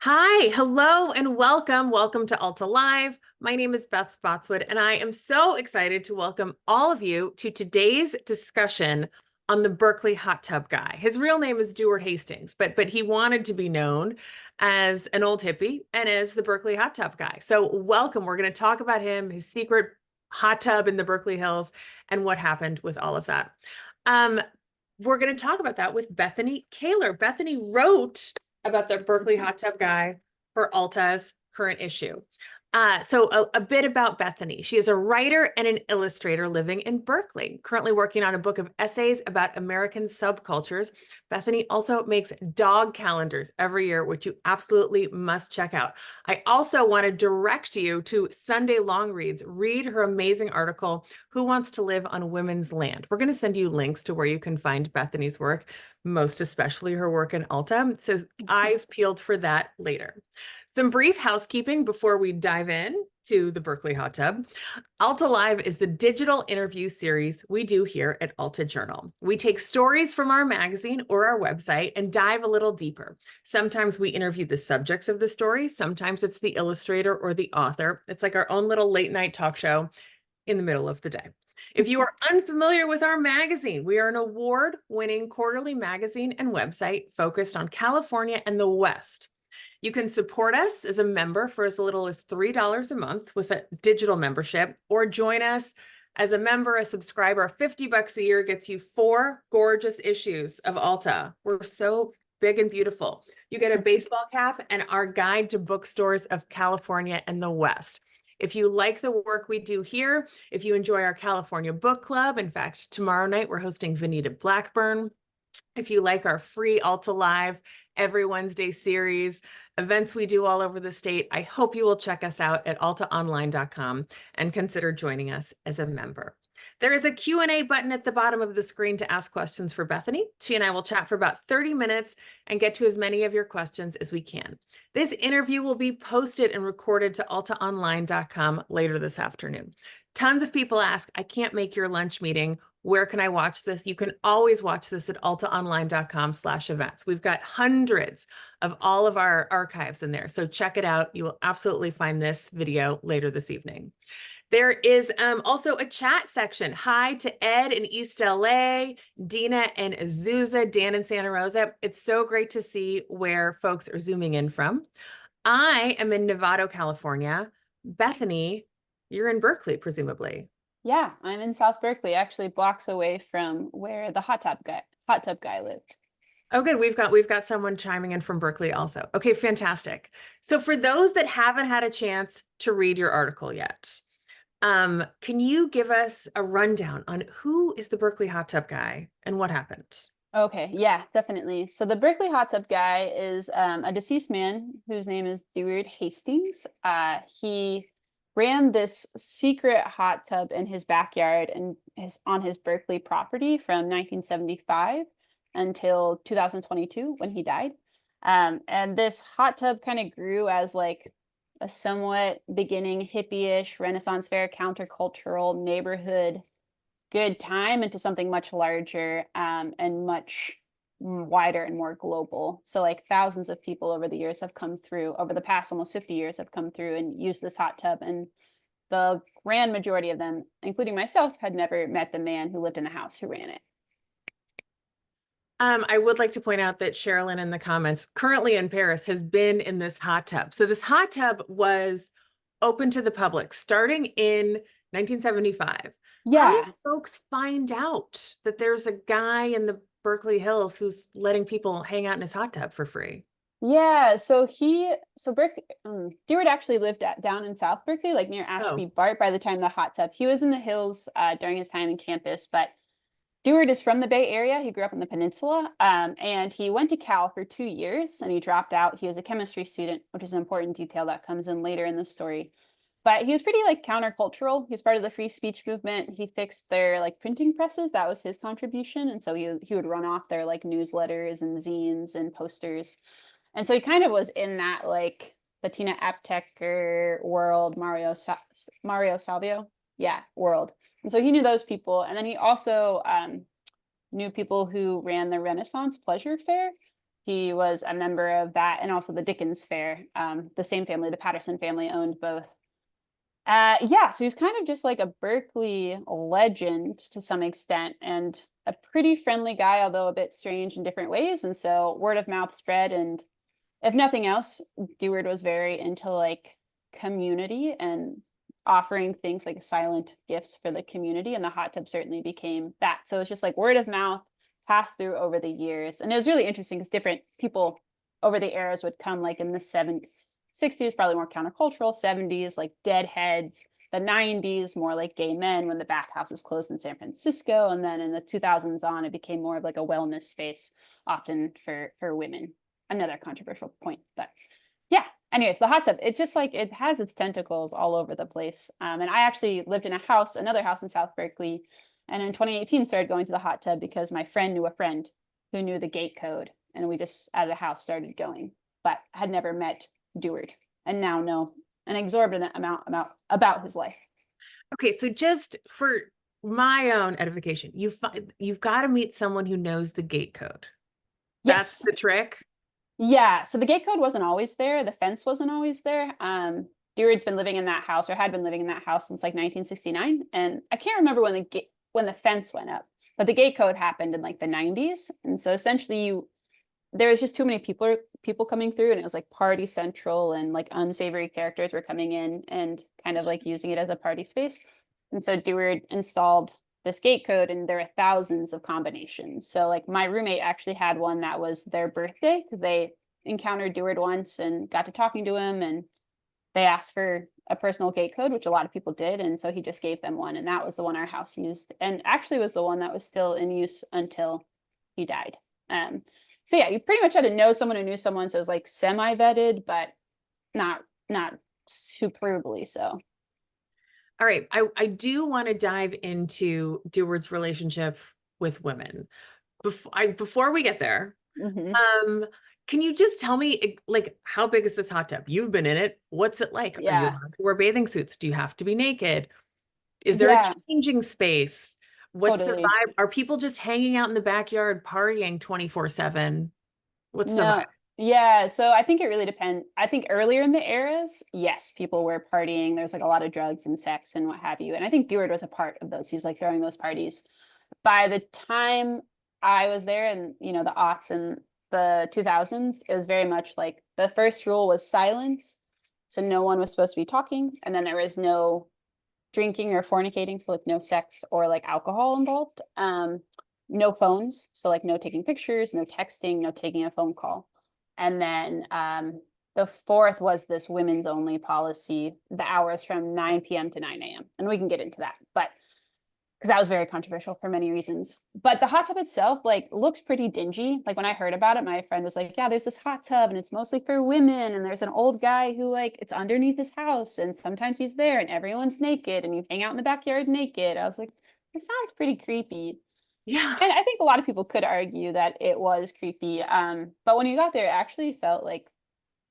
Hi, hello, and welcome. Welcome to Alta Live. My name is Beth Spotswood, and I am so excited to welcome all of you to today's discussion on the Berkeley hot tub guy. His real name is Deward Hastings, but he wanted to be known as an old hippie and as the Berkeley hot tub guy. So welcome. We're going to talk about him, his secret hot tub in the Berkeley Hills, and what happened with all of that. Um, we're going to talk about that with Bethany Kaylor. Bethany wrote about the Berkeley hot tub guy for Alta's current issue. So a bit about Bethany. She is a writer and an illustrator living in Berkeley, currently working on a book of essays about American subcultures. Bethany also makes dog calendars every year, which you absolutely must check out. I also want to direct you to Sunday Long Reads. Read her amazing article, Who Wants to Live on Women's Land? We're going to send you links to where you can find Bethany's work, most especially her work in Alta. So eyes peeled for that later. Some brief housekeeping before we dive in to the Berkeley hot tub. Alta Live is the digital interview series we do here at Alta Journal. We take stories from our magazine or our website and dive a little deeper. Sometimes we interview the subjects of the story. Sometimes it's the illustrator or the author. It's like our own little late night talk show in the middle of the day. If you are unfamiliar with our magazine, we are an award-winning quarterly magazine and website focused on California and the West. You can support us as a member for as little as $3 a month with a digital membership, or join us as a member, a subscriber. $50 a year gets you 4 gorgeous issues of Alta. We're so big and beautiful. You get a baseball cap and our guide to bookstores of California and the West. If you like the work we do here, if you enjoy our California book club, in fact, tomorrow night we're hosting Venita Blackburn. If you like our free Alta Live every Wednesday series, events we do all over the state, I hope you will check us out at altaonline.com and consider joining us as a member. There is a Q&A button at the bottom of the screen to ask questions for Bethany. She and I will chat for about 30 minutes and get to as many of your questions as we can. This interview will be posted and recorded to altaonline.com later this afternoon. Tons of people ask, I can't make your lunch meeting. Where can I watch this? You can always watch this at altaonline.com/events. We've got hundreds of all of our archives in there. So check it out. You will absolutely find this video later this evening. There is also a chat section. Hi to Ed in East LA, Dina and Azusa, Dan in Santa Rosa. It's so great to see where folks are zooming in from. I am in Novato, California. Bethany, you're in Berkeley, presumably. Yeah, I'm in South Berkeley, actually blocks away from where the hot tub guy lived. Oh, good. We've got someone chiming in from Berkeley also. Okay, fantastic. So for those that haven't had a chance to read your article yet, can you give us a rundown on who is the Berkeley hot tub guy and what happened? Okay, yeah, definitely. So the Berkeley hot tub guy is a deceased man whose name is Deward Hastings. He ran this secret hot tub in his backyard and on his Berkeley property from 1975 until 2022 when he died. And this hot tub kind of grew as like a somewhat beginning hippie-ish Renaissance fair countercultural neighborhood good time into something much larger and much wider and more global. So like thousands of people over the years have come through, over the past almost 50 years have come through and used this hot tub. And the grand majority of them, including myself, had never met the man who lived in the house who ran it. I would like to point out that Sherilyn in the comments, currently in Paris, has been in this hot tub. So this hot tub was open to the public starting in 1975. How did Yeah. folks find out that there's a guy in the Berkeley Hills who's letting people hang out in his hot tub for free? Yeah, so Berkeley, Deward actually lived down in South Berkeley, like near Oh, Ashby Bart by the time the hot tub. He was in the hills during his time in campus, but Deward is from the Bay Area. He grew up in the peninsula, and he went to Cal for 2 years, and he dropped out. He was a chemistry student, which is an important detail that comes in later in the story. But he was pretty like countercultural. He was part of the free speech movement. He fixed their like printing presses. That was his contribution, and so he would run off their like newsletters and zines and posters. And so he kind of was in that like Bettina Apteker world, Mario Salvio, yeah, world. And so he knew those people. And then he also knew people who ran the Renaissance Pleasure Fair. He was a member of that and also the Dickens Fair. The same family, the Patterson family, owned both. Yeah, so he's kind of just like a Berkeley legend to some extent, and a pretty friendly guy, although a bit strange in different ways. And so word of mouth spread, and if nothing else, Deward was very into like community and offering things like silent gifts for the community, and the hot tub certainly became that. So it's just like word of mouth passed through over the years, and it was really interesting because different people over the eras would come, like in the 70s, 60s, probably more countercultural, 70s, like deadheads, the 90s, more like gay men when the bathhouses closed in San Francisco. And then in the 2000s on, it became more of like a wellness space, often for women. Another controversial point, but yeah. Anyways, the hot tub, it just like it has its tentacles all over the place. And I actually lived in a house, another house in South Berkeley, and in 2018 started going to the hot tub because my friend knew a friend who knew the gate code, and we just as a house started going, but had never met Deward, and now know an exorbitant amount about his life. Okay, so just for my own edification, you've got to meet someone who knows the gate code. That's Yes. the trick. Yeah. So the gate code wasn't always there. The fence wasn't always there. Deward's been living in that house, or had been living in that house since like 1969. And I can't remember when the fence went up, but the gate code happened in like the 90s. And so essentially there was just too many people coming through, and it was like party central, and like unsavory characters were coming in and kind of like using it as a party space. And so Deward installed this gate code, and there are thousands of combinations. So like my roommate actually had one that was their birthday because they encountered Deward once and got to talking to him, and they asked for a personal gate code, which a lot of people did. And so he just gave them one, and that was the one our house used, and actually was the one that was still in use until he died. So yeah, you pretty much had to know someone who knew someone, so it was like semi-vetted, but not superbly so. All right, I do want to dive into Deward's relationship with women. Before we get there, Hmm. can you just tell me like how big is this hot tub? You've been in it. What's it like? Are you Yeah. allowed to wear bathing suits? Do you have to be naked? Is there a Yeah, changing space? What's the totally. vibe? Are people just hanging out in the backyard partying 24/7? What's the No, vibe? yeah. So I think it really depends. I think earlier in the eras, yes, people were partying. There's like a lot of drugs and sex and what have you. And I think Deward was a part of those. He was like throwing those parties. By the time I was there, and the aughts and the 2000s, it was very much like the first rule was silence. So no one was supposed to be talking. And then there was no drinking or fornicating, so like no sex or like alcohol involved. No phones, so like no taking pictures, no texting, no taking a phone call. And then the fourth was this women's only policy, the hours from 9 p.m. to 9 a.m. And we can get into that, but because that was very controversial for many reasons. But the hot tub itself, like, looks pretty dingy. Like when I heard about it, my friend was like, "Yeah, there's this hot tub, and it's mostly for women. And there's an old guy who like it's underneath his house, and sometimes he's there, and everyone's naked, and you hang out in the backyard naked." I was like, "It sounds pretty creepy." Yeah. And I think a lot of people could argue that it was creepy. But when you got there, it actually felt like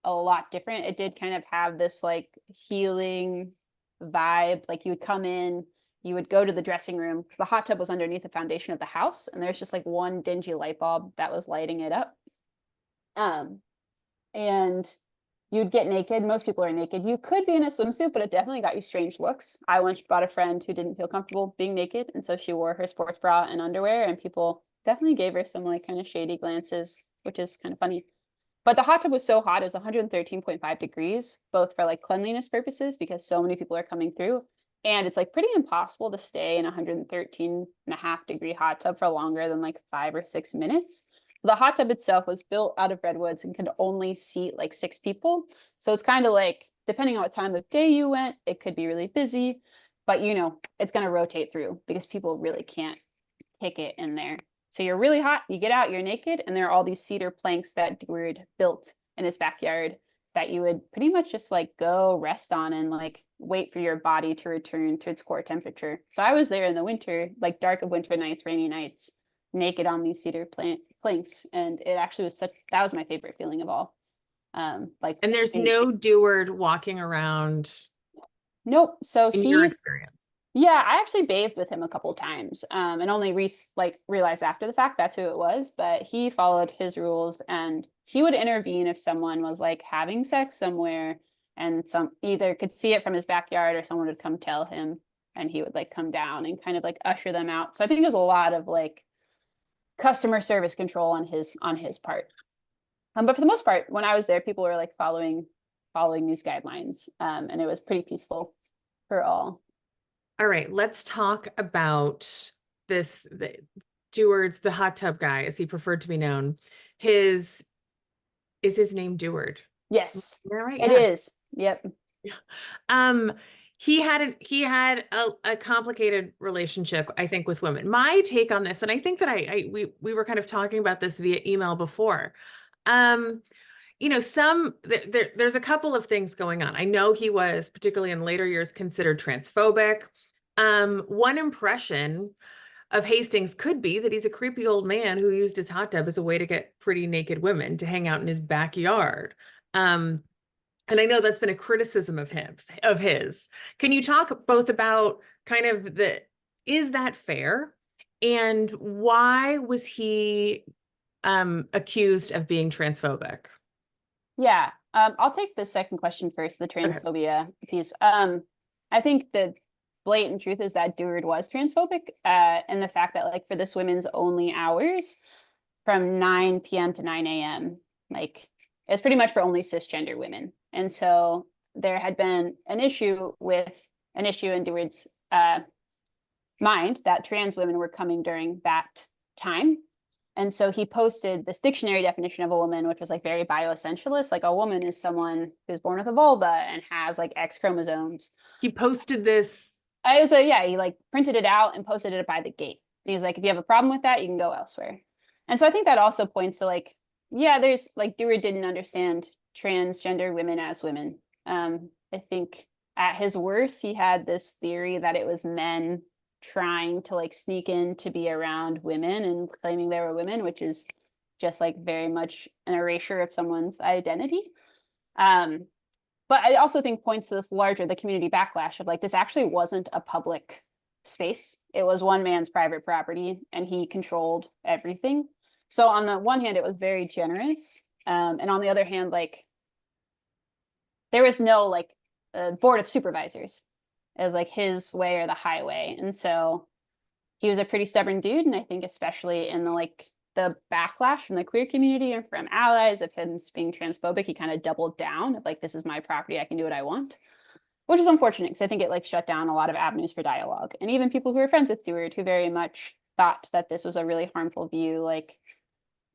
a lot different. It did kind of have this like healing vibe. Like you would come in, you would go to the dressing room because the hot tub was underneath the foundation of the house, and there's just like one dingy light bulb that was lighting it up. Um, and you'd get naked. Most people are naked. You could be in a swimsuit, but it definitely got you strange looks. I once brought a friend who didn't feel comfortable being naked, and so she wore her sports bra and underwear, and people definitely gave her some like kind of shady glances, which is kind of funny. But the hot tub was so hot, it was 113.5 degrees, both for like cleanliness purposes, because so many people are coming through. And it's like pretty impossible to stay in 113.5 degree hot tub for longer than like 5 or 6 minutes. So the hot tub itself was built out of redwoods and could only seat like 6 people. So it's kind of like, depending on what time of day you went, it could be really busy, but it's going to rotate through because people really can't kick it in there. So you're really hot, you get out, you're naked, and there are all these cedar planks that Deward built in his backyard that you would pretty much just like go rest on and like wait for your body to return to its core temperature. So I was there in the winter, like dark of winter nights, rainy nights, naked on these cedar planks, and it actually was that was my favorite feeling of all. Like And there's being, no Deward walking around nope. So in your he's experience. Yeah, I actually bathed with him a couple times, and only realized after the fact that's who it was. But he followed his rules, and he would intervene if someone was like having sex somewhere, and some either could see it from his backyard or someone would come tell him, and he would like come down and kind of like usher them out. So I think there's a lot of like customer service control on his part. But for the most part, when I was there, people were like following these guidelines, and it was pretty peaceful for all. All right, let's talk about Deward's, the hot tub guy, as he preferred to be known. His is his name Deward? Yes, All right, it yes. is. Yep. Um, he had a complicated relationship, I think, with women. My take on this, and I think that we were kind of talking about this via email before. Um, there's a couple of things going on. I know he was, particularly in later years, considered transphobic. One impression of Hastings could be that he's a creepy old man who used his hot tub as a way to get pretty naked women to hang out in his backyard. Um, and I know that's been a criticism of his. Can you talk both about kind of is that fair? And why was he accused of being transphobic? Yeah. I'll take the second question first, the Okay. transphobia piece. I think the blatant truth is that Deward was transphobic, and the fact that like for this women's only hours from 9 p.m. to 9 a.m., like it's pretty much for only cisgender women. And so there had been an issue in Deward's mind that trans women were coming during that time. And so he posted this dictionary definition of a woman, which was like very bioessentialist. Like a woman is someone who's born with a vulva and has like X chromosomes. He posted this. I was yeah, he like printed it out and posted it by the gate. And he was like, if you have a problem with that, you can go elsewhere. And so I think that also points to like, yeah, there's like Dewar didn't understand transgender women as women. I think at his worst, he had this theory that it was men trying to like sneak in to be around women and claiming they were women, which is just like very much an erasure of someone's identity. Um, but I also think points to this larger, the community backlash of like, this actually wasn't a public space. It was one man's private property and he controlled everything. So on the one hand, it was very generous. And on the other hand, like there was no like board of supervisors. It was like his way or the highway. And so he was a pretty stubborn dude. And I think especially in the backlash from the queer community and from allies of him being transphobic, he kind of doubled down of like, this is my property, I can do what I want. Which is unfortunate because I think it like shut down a lot of avenues for dialogue. And even people who were friends with Deward who very much thought that this was a really harmful view, like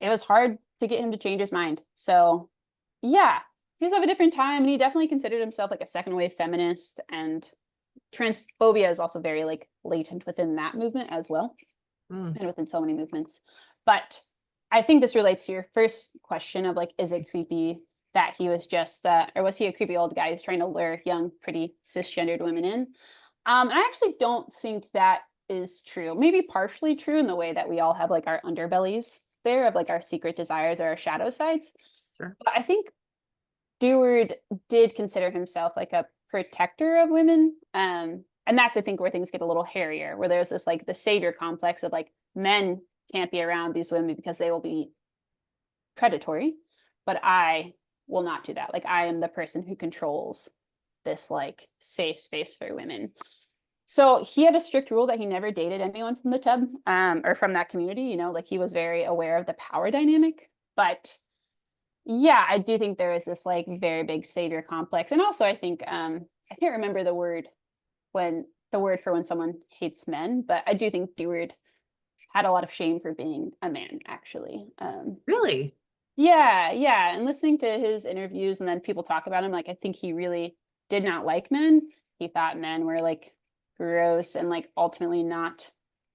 it was hard to get him to change his mind. So yeah, he's of a different time and he definitely considered himself like a second wave feminist, and transphobia is also very like latent within that movement as well, and within so many movements. But I think this relates to your first question of like, is it creepy that he was just or was he a creepy old guy who's trying to lure young, pretty cisgendered women in? And I actually don't think that is true. Maybe partially true in the way that we all have like our underbellies there of like our secret desires or our shadow sides. Sure. But I think Deward did consider himself like a protector of women. And that's, I think, where things get a little hairier, where there's this like the savior complex of like men can't be around these women because they will be predatory, but I will not do that. Like I am the person who controls this like safe space for women. So he had a strict rule that he never dated anyone from the tub, or from that community, you know, like he was very aware of the power dynamic. But yeah, I do think there is this like very big savior complex. And also I think I can't remember the word for when someone hates men, but I do think Deward had a lot of shame for being a man, actually. Really? Yeah. And listening to his interviews and then people talk about him, like I think he really did not like men. He thought men were like gross and like ultimately not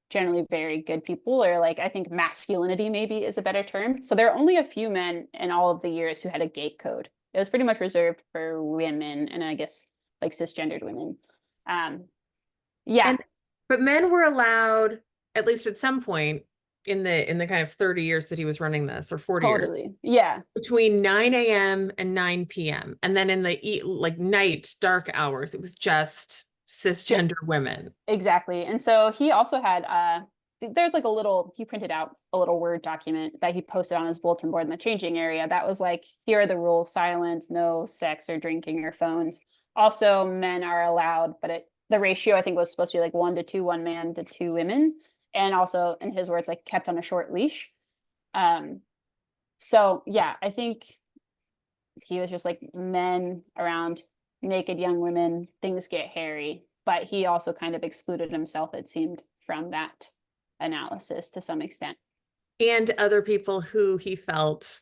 generally very good people, or like I think masculinity maybe is a better term. So there are only a few men in all of the years who had a gate code. It was pretty much reserved for women and I guess like cisgendered women. Yeah, And but men were allowed, at least at some point in the kind of 30 years that he was running this, or 40 years, totally. Yeah. between 9 a.m. and 9 p.m. And then in the like night, dark hours, it was just Yeah, cisgender women. exactly. And so he also had there's like a little, he printed out a little Word document that he posted on his bulletin board in the changing area that was like, here are the rules: silence, no sex or drinking or phones. Also, men are allowed, but the ratio I think was supposed to be like 1 to 2, one man to 2 women. And also, in his words, like kept on a short leash. Um, so yeah, I think he was just like, men around naked young women, things get hairy. But he also kind of excluded himself, it seemed, from that analysis to some extent. And other people who he felt,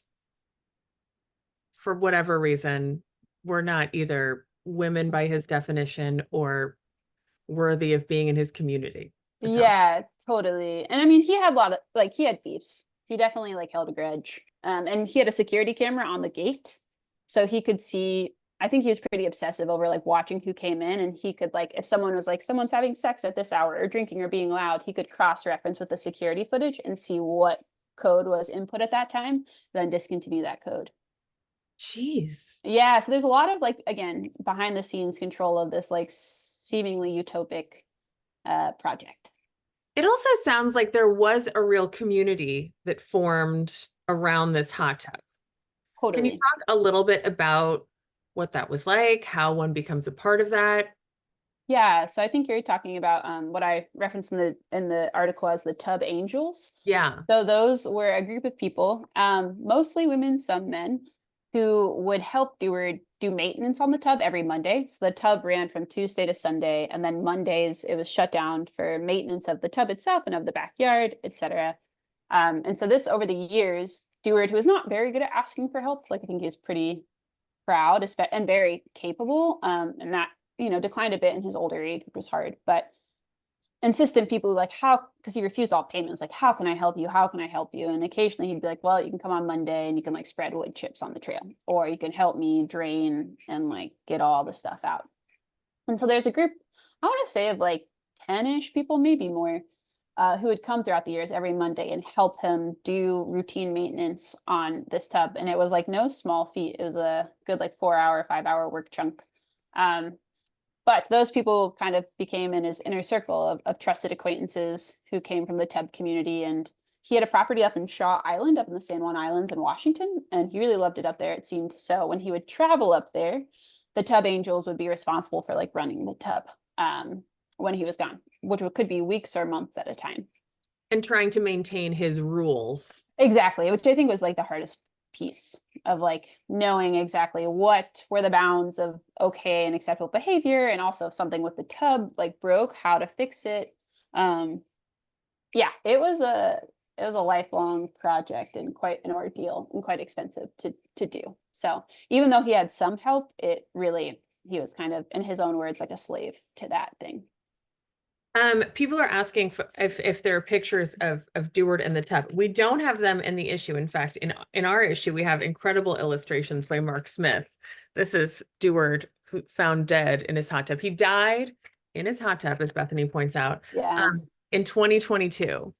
for whatever reason, were not either women by his definition or worthy of being in his community, it sounds. Yeah, totally. And I mean, he had a lot of like, he had beefs. He definitely like held a grudge. And he had a security camera on the gate, so he could see. I think he was pretty obsessive over like watching who came in, and he could like, if someone was like, someone's having sex at this hour or drinking or being loud, he could cross-reference with the security footage and see what code was input at that time, then discontinue that code. Jeez. Yeah, so there's a lot of like, again, behind the scenes control of this like seemingly utopic project. It also sounds like there was a real community that formed around this hot tub. Can you Totally. talk a little bit about what that was like, how one becomes a part of that? Yeah, so I think you're talking about what I referenced in the article as the tub angels. Yeah. So those were a group of people, mostly women, some men, who would help Deward do maintenance on the tub every Monday. So the tub ran from Tuesday to Sunday, and then Mondays it was shut down for maintenance of the tub itself and of the backyard, etc. And so this over the years, Deward, who was not very good at asking for help, like I think he was pretty proud and very capable, and that declined a bit in his older age, which was hard. But insistent people like, how, because he refused all payments, like, how can I help you? How can I help you? And occasionally he'd be like, well, you can come on Monday and you can like spread wood chips on the trail, or you can help me drain and like get all the stuff out. And so there's a group, I want to say, of like 10-ish people, maybe more, who would come throughout the years every Monday and help him do routine maintenance on this tub. And it was like no small feat. It was a good like 4-hour, 5-hour work chunk. Um, but those people kind of became in his inner circle of trusted acquaintances who came from the tub community. And he had a property up in Shaw Island, up in the San Juan Islands in Washington, and he really loved it up there, it seemed. So when he would travel up there, the tub angels would be responsible for like running the tub when he was gone, which could be weeks or months at a time. And trying to maintain his rules. Exactly, which I think was like the hardest piece of like knowing exactly what were the bounds of okay and acceptable behavior, and also if something with the tub like broke, how to fix it. Yeah, it was a lifelong project and quite an ordeal and quite expensive to do. So even though he had some help, he was kind of, in his own words, like a slave to that thing. People are asking if there are pictures of Deward and the tub. We don't have them in the issue. In fact, in our issue, we have incredible illustrations by Mark Smith. This is Deward, who found dead in his hot tub. He died in his hot tub, as Bethany points out, Yeah. in 2022.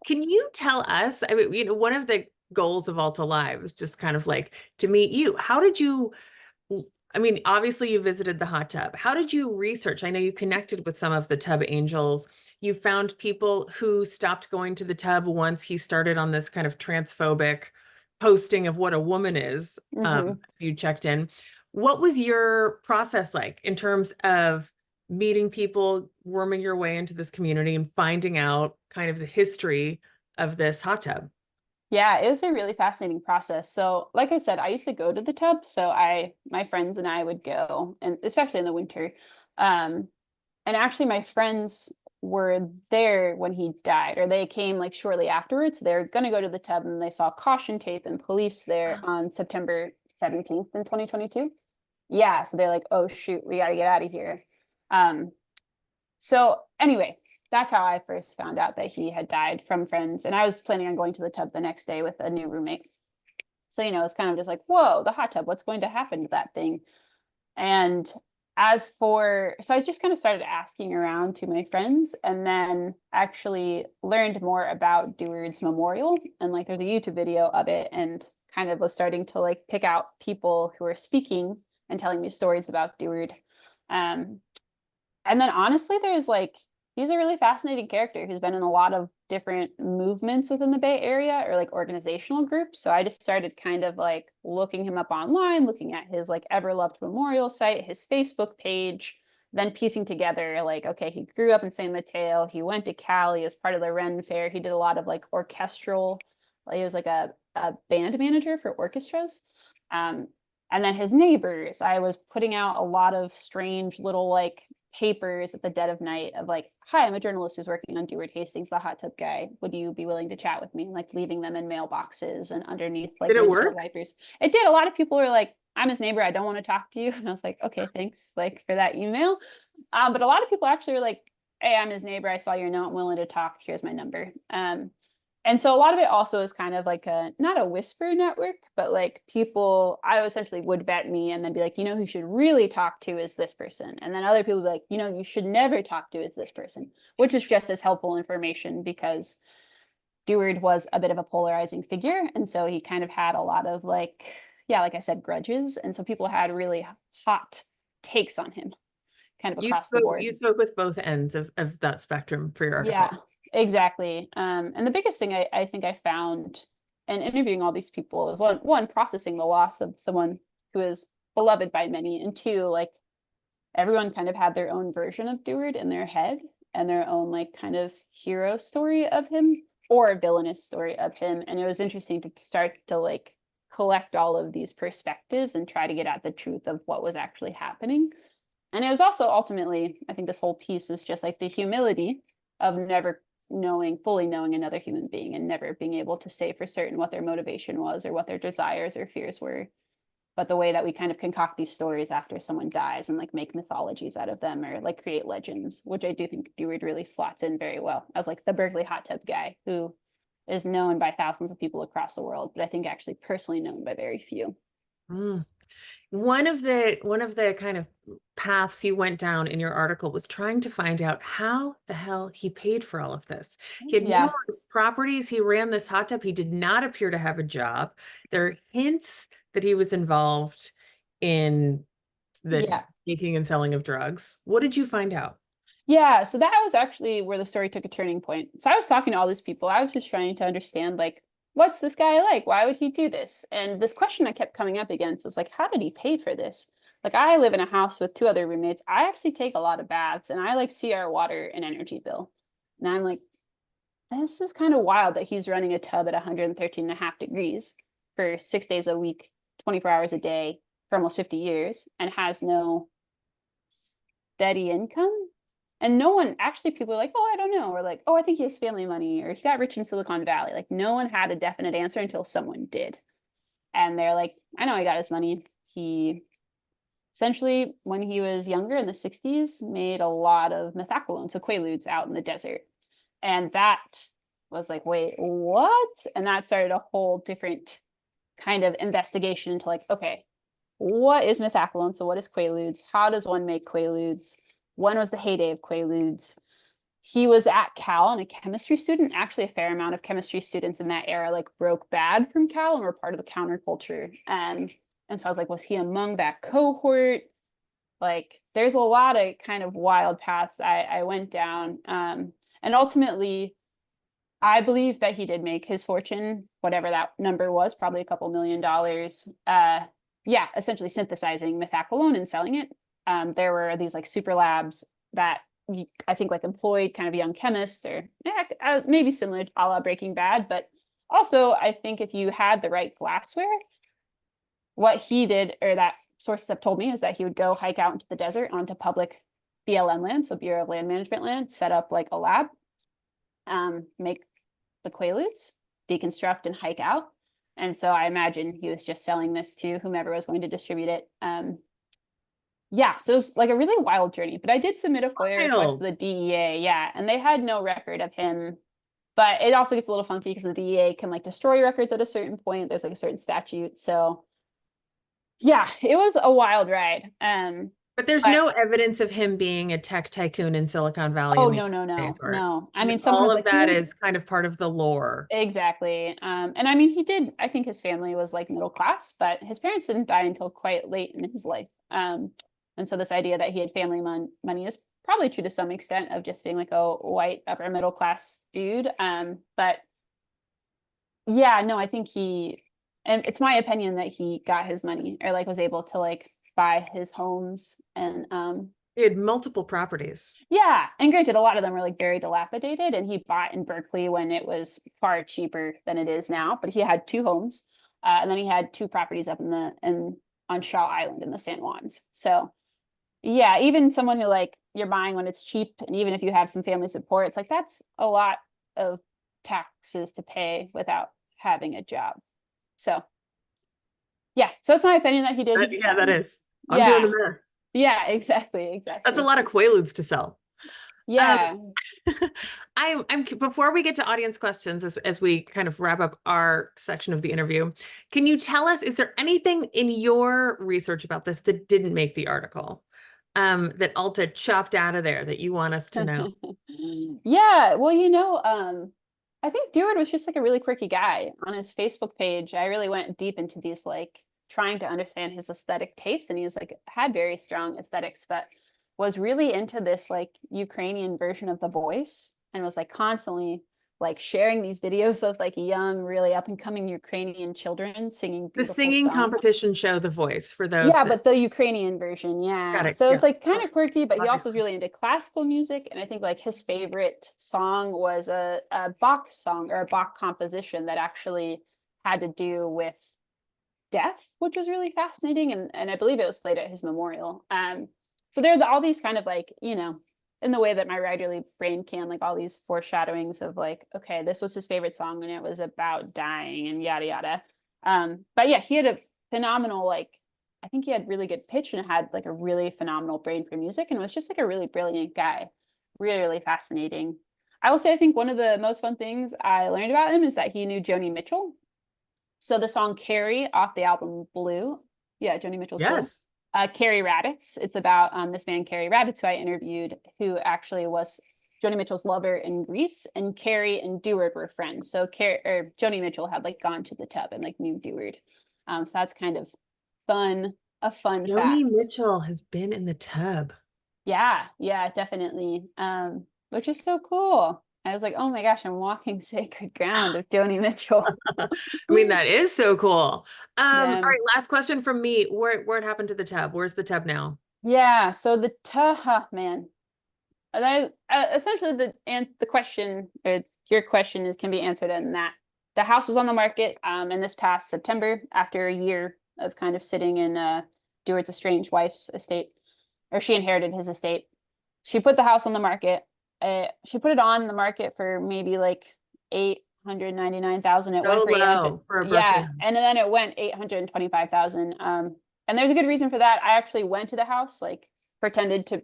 Can you tell us, I mean, one of the goals of Alta Live is just kind of like to meet you. How did you, I mean, obviously you visited the hot tub. How did you research? I know you connected with some of the tub angels. You found people who stopped going to the tub once he started on this kind of transphobic posting of what a woman is. You checked in. What was your process like in terms of meeting people, worming your way into this community and finding out kind of the history of this hot tub? Yeah, it was a really fascinating process. So, like I said, I used to go to the tub. So my friends and I would go, and especially in the winter. Um, and actually my friends were there when he died, or they came like shortly afterwards. They're gonna go to the tub and they saw caution tape and police there on September 17th in 2022. Yeah, so they're like, oh shoot, we gotta get out of here. Um, so anyway, that's how I first found out that he had died, from friends. And I was planning on going to the tub the next day with a new roommate. So, it's kind of just like, whoa, the hot tub, what's going to happen to that thing? And so I just kind of started asking around to my friends, and then actually learned more about Deward's memorial. And like, there's a YouTube video of it, and kind of was starting to like pick out people who were speaking and telling me stories about Deward. And then honestly, there's like, he's a really fascinating character who's been in a lot of different movements within the Bay Area or like organizational groups. So I just started kind of like looking him up online, looking at his like Everloved Memorial site, his Facebook page, then piecing together like, okay, he grew up in San Mateo, he went to Cali as part of the Ren Fair, he did a lot of like orchestral, like he was like a band manager for orchestras. Um, and then his neighbors, I was putting out a lot of strange little like papers at the dead of night of like, hi, I'm a journalist who's working on Deward Hastings, the hot tub guy. Would you be willing to chat with me? Like leaving them in mailboxes and underneath like Did it windshield work? wipers. It did. A lot of people were like, I'm his neighbor. I don't want to talk to you. And I was like, okay, thanks like for that email. But a lot of people actually were like, hey, I'm his neighbor. I saw your note. I'm willing to talk. Here's my number. And so a lot of it also is kind of like a, not a whisper network, but like people, I essentially would vet me and then be like, you know, who you should really talk to is this person. And then other people be like, you know, you should never talk to is this person, which is just as helpful information because Deward was a bit of a polarizing figure. And so he kind of had a lot of like, yeah, like I said, grudges. And so people had really hot takes on him kind of across the board. You spoke with both ends of that spectrum for your Yeah, article. exactly. And the biggest thing I think I found in interviewing all these people is one, processing the loss of someone who is beloved by many, and two, like everyone kind of had their own version of Deward in their head and their own like kind of hero story of him or a villainous story of him. And it was interesting to start to like collect all of these perspectives and try to get at the truth of what was actually happening. And it was also ultimately, I think this whole piece is just like the humility of never fully knowing another human being and never being able to say for certain what their motivation was or what their desires or fears were. But the way that we kind of concoct these stories after someone dies and like make mythologies out of them or like create legends, which I do think Deward really slots in very well as like the Berkeley hot tub guy who is known by thousands of people across the world, but I think actually personally known by very few. Mm. One of the kind of paths you went down in your article was trying to find out how the hell he paid for all of this. He had Yeah. numerous properties. He ran this hot tub. He did not appear to have a job. There are hints that he was involved in the Yeah. making and selling of drugs. What did you find out? Yeah, so that was actually where the story took a turning point. So I was talking to all these people. I was just trying to understand, like, what's this guy like? Why would he do this? And this question that kept coming up against was like, how did he pay for this? Like, I live in a house with two other roommates. I actually take a lot of baths and I like see our water and energy bill. And I'm like, this is kind of wild that he's running a tub at 113 and a half degrees for 6 days a week, 24 hours a day for almost 50 years and has no steady income. And no one, actually, people are like, oh, I don't know. Or like, oh, I think he has family money or he got rich in Silicon Valley. Like, no one had a definite answer until someone did. And they're like, I know he got his money. He essentially, when he was younger in the 60s, made a lot of methacrylone, so quaaludes out in the desert. And that was like, wait, what? And that started a whole different kind of investigation into like, okay, what is methacrylone? So what is quaaludes? How does one make quaaludes? When was the heyday of quaaludes? He was at Cal and a chemistry student. Actually, a fair amount of chemistry students in that era like broke bad from Cal and were part of the counterculture. And so I was like, was he among that cohort? Like, there's a lot of kind of wild paths I went down. And ultimately, I believe that he did make his fortune, whatever that number was, probably a couple $1 million. Yeah, essentially synthesizing methacrylone and selling it. There were these like super labs that I think like employed kind of young chemists or maybe similar a la Breaking Bad. But also, I think if you had the right glassware, what he did, or that sources have told me, is that he would go hike out into the desert onto public BLM land, so Bureau of Land Management land, set up like a lab, make the quaaludes, deconstruct and hike out. And so I imagine he was just selling this to whomever was going to distribute it. Yeah, so it was like a really wild journey. But I did submit a FOIA request to the DEA, yeah, and they had no record of him. But it also gets a little funky because the DEA can like destroy records at a certain point. There's like a certain statute. So yeah, it was a wild ride. But there's no evidence of him being a tech tycoon in Silicon Valley Oh, in the no, no, United no, States. no. I mean, someone All was of like, that is kind of part of the lore. exactly. And I mean, he did, I think his family was like middle class, but his parents didn't die until quite late in his life. And so this idea that he had family money is probably true to some extent of just being like a white upper middle class dude. But yeah, no, I think and it's my opinion that he got his money, or like was able to like buy his homes. And He had multiple properties. yeah, and granted, a lot of them were like very dilapidated, and he bought in Berkeley when it was far cheaper than it is now. But he had two homes, and then he had two properties up on Shaw Island in the San Juans. So yeah, even someone who like you're buying when it's cheap, and even if you have some family support, it's like that's a lot of taxes to pay without having a job. So yeah, so that's my opinion that he did. Yeah, that is. I'm doing Yeah, the math. yeah, exactly, That's a exactly. lot of Quaaludes to sell. Um, Yeah. I'm before we get to audience questions, as we kind of wrap up our section of the interview, can you tell us, is there anything in your research about this that didn't make the article, that Alta chopped out of there that you want us to know? Yeah, well, I think Deward was just like a really quirky guy. On his Facebook page, I really went deep into these like trying to understand his aesthetic taste, and he was like had very strong aesthetics, but was really into this like Ukrainian version of The Voice, and was like constantly like sharing these videos of like young, really up and coming Ukrainian children singing The beautiful singing songs. competition show, The Voice, for those Yeah, that but the Ukrainian version, got yeah. it. So Yeah, it's like kind of quirky, but he also was obviously. really into classical music. And I think like his favorite song was a Bach song or a Bach composition that actually had to do with death, which was really fascinating. And I believe it was played at his memorial. So there are all these kind of like, in the way that my writerly brain can, like all these foreshadowings of like, okay, this was his favorite song and it was about dying and yada yada. But yeah, he had a phenomenal like I think he had really good pitch and had like a really phenomenal brain for music and was just like a really brilliant guy. Really, really fascinating. I will say I think one of the most fun things I learned about him is that he knew Joni Mitchell. So the song Carrie off the album Blue. Yeah, Joni Mitchell's Blue. Yes. Carrie Raditz. It's about this man, Carrie Raditz, who I interviewed, who actually was Joni Mitchell's lover in Greece, and Carrie and Deward were friends. So Joni Mitchell had like gone to the tub and like knew Deward. So that's kind of a fun Joni fact. Mitchell has been in the tub. Yeah, yeah, definitely. Which is so cool. I was like, oh my gosh, I'm walking sacred ground of Joni Mitchell. I mean, that is so cool. All Yeah. right, last question from me. Where it happened to the tub? Where's the tub now? Yeah, so the man. That essentially the question or your question is can be answered in that the house was on the market in this past September after a year of kind of sitting in Deward's estranged wife's estate, or she inherited his estate. She put the house on the market. She put it on the market for maybe like 899,000. It went So for 800. low for a Berkeley Yeah, house. and then it went 825,000. And there's a good reason for that. I actually went to the house, like pretended to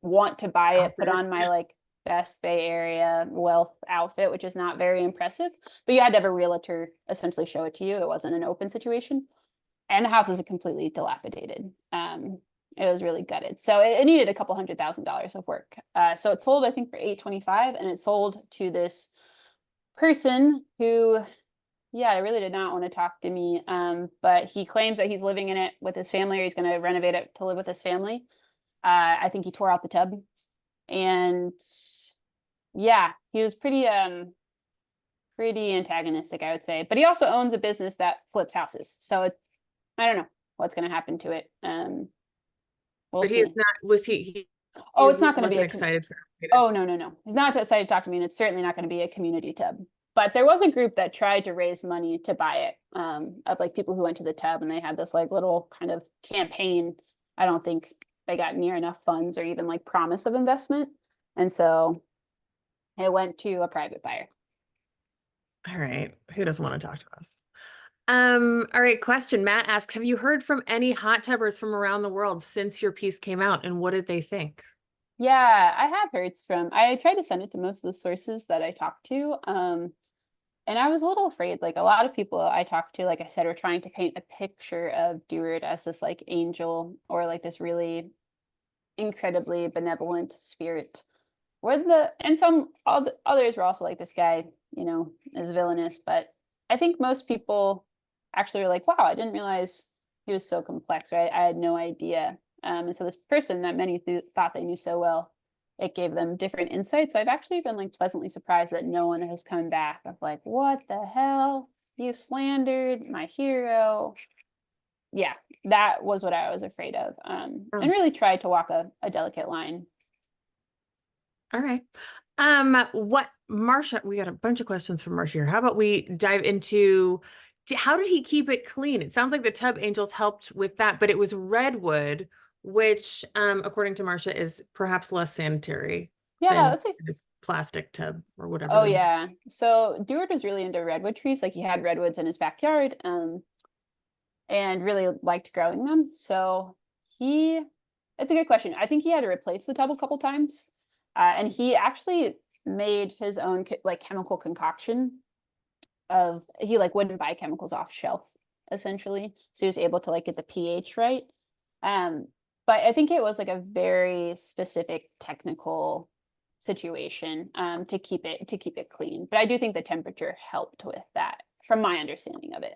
want to buy it, put on my like best Bay Area wealth outfit, which is not very impressive. But you had to have a realtor essentially show it to you. It wasn't an open situation. And the house was completely dilapidated. It was really gutted. So it needed a couple $100,000 of work. So it sold, I think, for 825, and it sold to this person who, yeah, I really did not want to talk to me. But he claims that he's living in it with his family, or he's going to renovate it to live with his family. I think he tore out the tub, and yeah, he was pretty antagonistic, I would say. But he also owns a business that flips houses, so I don't know what's going to happen to it. We'll But he is see. not, was he Oh, it's not going to be wasn't a excited for it. oh no, he's not excited to talk to me, and it's certainly not going to be a community tub. But there was a group that tried to raise money to buy it, of like people who went to the tub, and they had this like little kind of campaign. I don't think they got near enough funds or even like promise of investment, and so it went to a private buyer. All right. Who doesn't want to talk to us? All right, question. Matt asks, have you heard from any hot tubbers from around the world since your piece came out, and what did they think? Yeah, I have heard from. I tried to send it to most of the sources that I talked to. And I was a little afraid. Like a lot of people I talked to, like I said, were trying to paint a picture of Deward as this like angel or like this really incredibly benevolent spirit. And some others were also like this guy, is villainous. But I think most people actually were like, wow, I didn't realize he was so complex, right? I had no idea. And so this person that many thought they knew so well, it gave them different insights. I've actually been like pleasantly surprised that no one has come back of like, what the hell? You slandered my hero. Yeah, that was what I was afraid of. And Oh, really tried to walk a delicate line. all right. What Marcia, we got a bunch of questions from Marcia here. How about we dive into how did he keep it clean? It sounds like the tub angels helped with that, but it was redwood, which, according to Marcia, is perhaps less sanitary Yeah, than that's a this plastic tub or whatever oh they. yeah. So Deward was really into redwood trees. Like he had redwoods in his backyard, and really liked growing them. So he, it's a good question. I think he had to replace the tub a couple times, and he actually made his own like chemical concoction of he like wouldn't buy chemicals off shelf essentially, so he was able to like get the pH right. Um, but I think it was like a very specific technical situation to keep it clean. But I do think the temperature helped with that, from my understanding of it.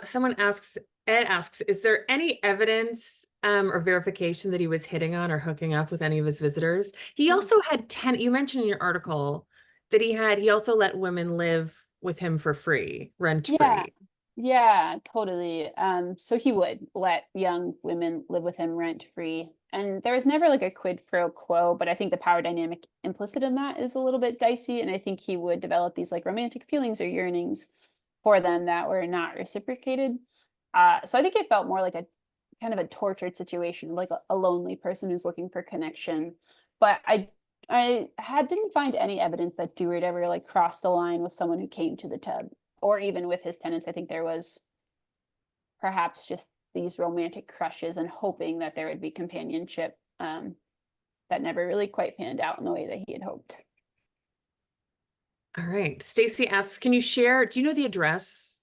Someone asks, Ed asks, is there any evidence or verification that he was hitting on or hooking up with any of his visitors? He Mm. also had 10, you mentioned in your article that he also let women live with him for free, rent Yeah, free. yeah, totally. So he would let young women live with him rent free. And there was never like a quid pro quo, but I think the power dynamic implicit in that is a little bit dicey. And I think he would develop these like romantic feelings or yearnings for them that were not reciprocated. So I think it felt more like a kind of a tortured situation, like a lonely person who's looking for connection. But didn't find any evidence that Deward ever like crossed the line with someone who came to the tub or even with his tenants. I think there was perhaps just these romantic crushes and hoping that there would be companionship, that never really quite panned out in the way that he had hoped. All right. Stacy asks, can you share, do you know the address?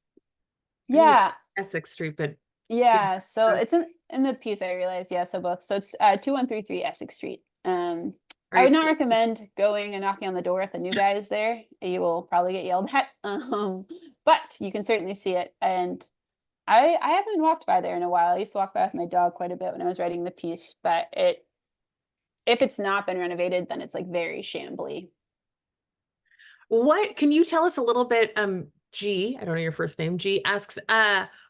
I think it's Yeah, Essex Street, but the yeah. So address. it's in the piece I realized. Yeah, so both. So it's 2133 Essex Street. All I would right, not Stacy. recommend going and knocking on the door if the new guy is there. You will probably get yelled at. But you can certainly see it. And I haven't walked by there in a while. I used to walk by with my dog quite a bit when I was writing the piece, but if it's not been renovated, then it's like very shambly. What can you tell us a little bit? G, I don't know your first name. G asks,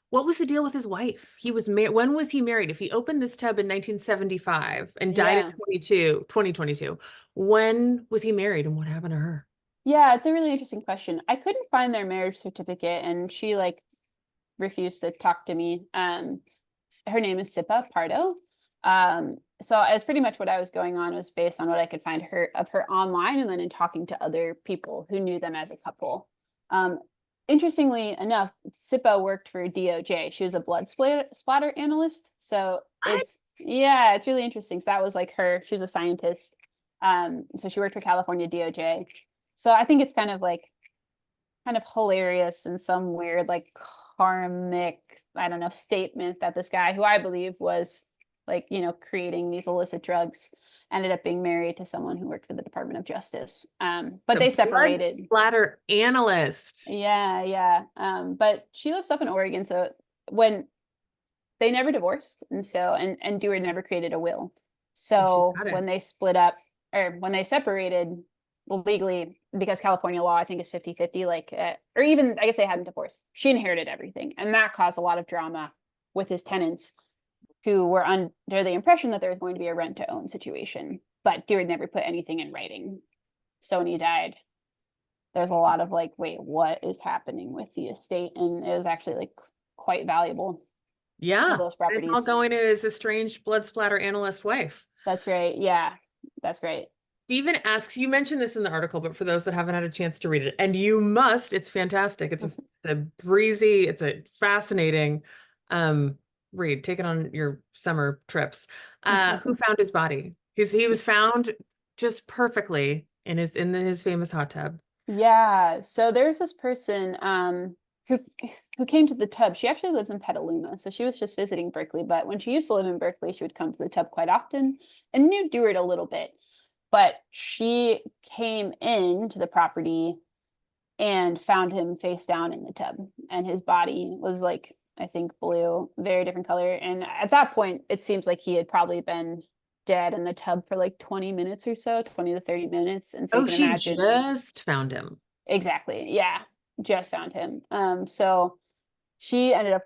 what was the deal with his wife? He was married. When was he married? If he opened this tub in 1975 and died in Yeah. 2022, when was he married and what happened to her? Yeah, it's a really interesting question. I couldn't find their marriage certificate and she like refused to talk to me. Her name is Sipa Pardo. So as pretty much what I was going on was based on what I could find her online and then in talking to other people who knew them as a couple. Um, Interestingly enough, Sipa worked for DOJ. She was a blood splatter analyst. So I, yeah, it's really interesting. So that was like her. She was a scientist. So she worked for California DOJ. So I think it's kind of hilarious and some weird like karmic, I don't know, statement that this guy who I believe was like, creating these illicit drugs ended up being married to someone who worked for the Department of Justice. But the they blood separated. splatter analyst. Yeah, yeah. But she lives up in Oregon, so when they never divorced, and so and Dewar never created a will. So Got when it. they split up or when they separated, well, legally, because California law, I think is 50-50, like, or even I guess they hadn't divorced. She inherited everything, and that caused a lot of drama with his tenants who were under the impression that there was going to be a rent to own situation, but Dewar never put anything in writing. So when he died, there's a lot of like, wait, what is happening with the estate? And it was actually like quite valuable of Yeah. those It's all properties. going to his estranged blood splatter analyst wife. That's right. Yeah, that's right. Steven asks, you mentioned this in the article, but for those that haven't had a chance to read it, and you must, it's fantastic. It's a breezy, it's a fascinating read. Take it on your summer trips. Who found his body? He was found just perfectly in his famous hot tub. Yeah. So there's this person who came to the tub. She actually lives in Petaluma, so she was just visiting Berkeley. But when she used to live in Berkeley, she would come to the tub quite often and knew Deward a little bit. But she came into the property and found him face down in the tub, and his body was like I think blue, very different color. And at that point, it seems like he had probably been dead in the tub for like 20 minutes or so, 20 to 30 minutes. And so you Oh, can she imagine just found him. exactly. Yeah, just found him. So she ended up,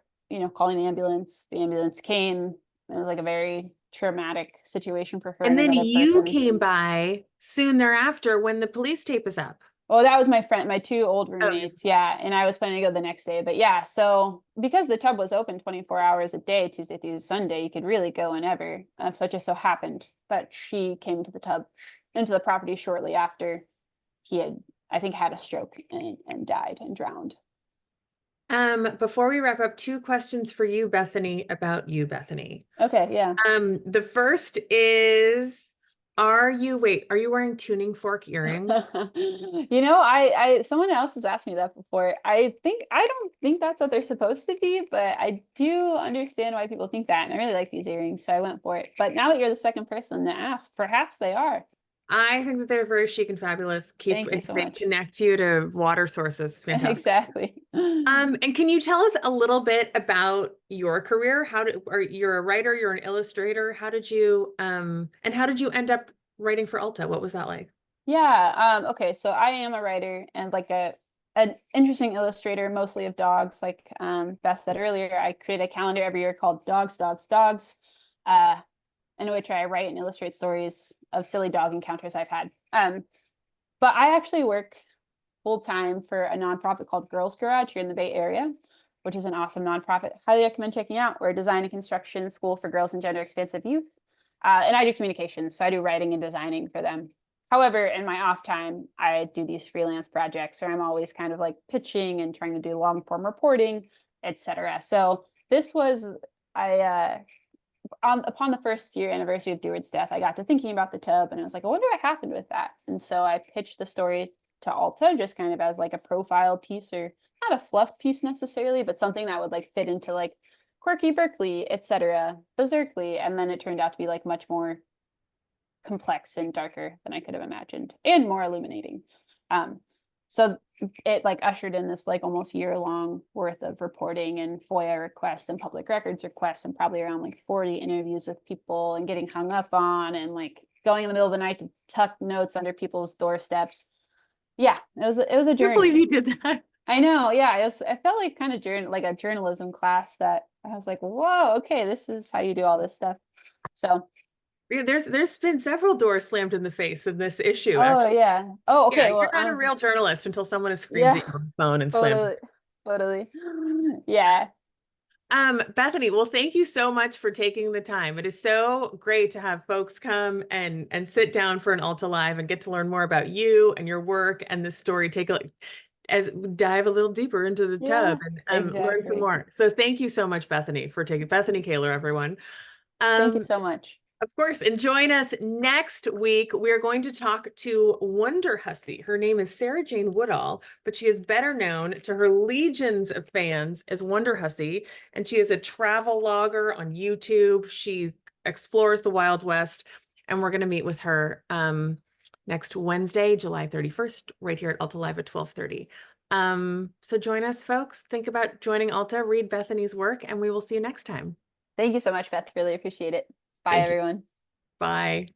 calling the ambulance. The ambulance came. It was like a very traumatic situation for her And and then another you person. came by soon thereafter when the police tape is up. Well, that was my friend, my two old Oh, roommates. Yeah. And I was planning to go the next day. But yeah, so because the tub was open 24 hours a day, Tuesday through Sunday, you could really go whenever. So it just so happened that she came into the property shortly after he had, I think, had a stroke and died and drowned. before we wrap up, two questions for you, Bethany, about you, Bethany. Okay. Yeah. The first is, are you wearing tuning fork earrings? Someone else has asked me that before. I don't think that's what they're supposed to be, but I do understand why people think that. And I really like these earrings, so I went for it. But now that you're the second person to ask, perhaps they are. I think that they're very chic and fabulous. Thank you so They much. connect you to water sources. Fantastic. Exactly. And can you tell us a little bit about your career? You're a writer, you're an illustrator. How did you end up writing for Alta? What was that like? Yeah. Okay. So I am a writer and like an interesting illustrator, mostly of dogs. Like Beth said earlier, I create a calendar every year called Dogs, Dogs, Dogs, uh, in which I write and illustrate stories of silly dog encounters I've had. But I actually work full time for a nonprofit called Girls Garage here in the Bay Area, which is an awesome nonprofit. Highly recommend checking out. We're a design and construction school for girls and gender expansive youth. And I do communications, so I do writing and designing for them. However, in my off time, I do these freelance projects where I'm always kind of like pitching and trying to do long form reporting, etc. So this was I upon the first year anniversary of Deward's death, I got to thinking about the tub and I was like, I wonder what happened with that. And so I pitched the story to Alta just kind of as like a profile piece, or not a fluff piece necessarily, but something that would like fit into like quirky Berkeley, etc., berserkly. And then it turned out to be like much more complex and darker than I could have imagined and more illuminating. Um, so it like ushered in this like almost year-long worth of reporting and FOIA requests and public records requests and probably around like 40 interviews with people and getting hung up on and like going in the middle of the night to tuck notes under people's doorsteps. Yeah, it was a I can't believe journey. you did that. I know. Yeah, I felt like kind of like a journalism class that I was like, whoa, okay, this is how you do all this stuff. So There's been several doors slammed in the face in this issue, oh actually. yeah. Oh, Yeah, okay. you're Well, not a real journalist until someone has screamed yeah, at you on the phone and slammed. totally, totally. Yeah. Bethany, well, thank you so much for taking the time. It is so great to have folks come and sit down for an Alta Live and get to learn more about you and your work and this story. Dive a little deeper into the Yeah, tub and learn some exactly. more. So thank you so much, Bethany, for taking Bethany Kaylor, everyone. Thank you Um, so much. Of course, and join us next week. We are going to talk to Wonder Hussy. Her name is Sarah Jane Woodall, but she is better known to her legions of fans as Wonder Hussy, and she is a travel logger on YouTube. She explores the Wild West, and we're going to meet with her next Wednesday, July 31st, right here at Alta Live at 12:30. So join us, folks. Think about joining Alta, read Bethany's work, and we will see you next time. Thank you so much, Beth. Really appreciate it. Bye, Thank you. everyone. Bye.